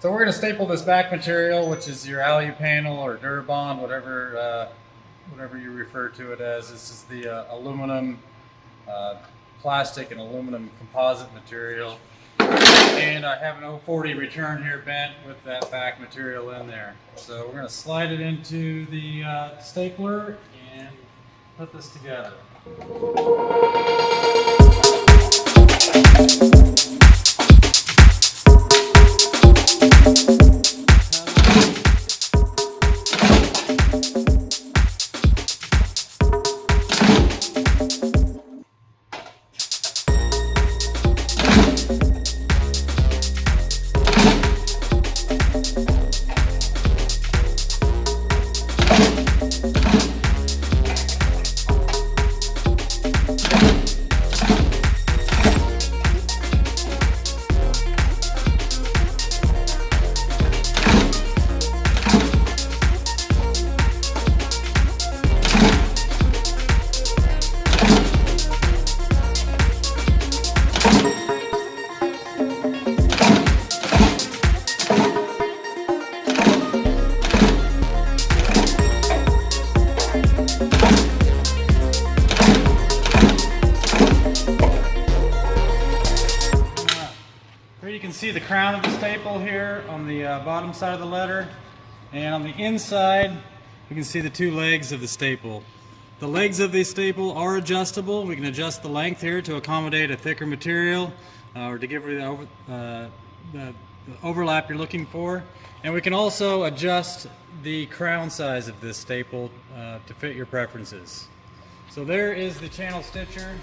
So we're going to staple this back material, which is your alu panel or Durabond, whatever you refer to it as. This is the aluminum, plastic and aluminum composite material. And I have an 040 return here bent with that back material in there. So we're going to slide it into the stapler and put this together. You can see the crown of the staple here on the bottom side of the letter, and on the inside you can see the two legs of the staple. The legs of the staple are adjustable. We can adjust the length here to accommodate a thicker material or to give you the overlap you're looking for, and we can also adjust the crown size of this staple to fit your preferences. So there is the channel stitcher.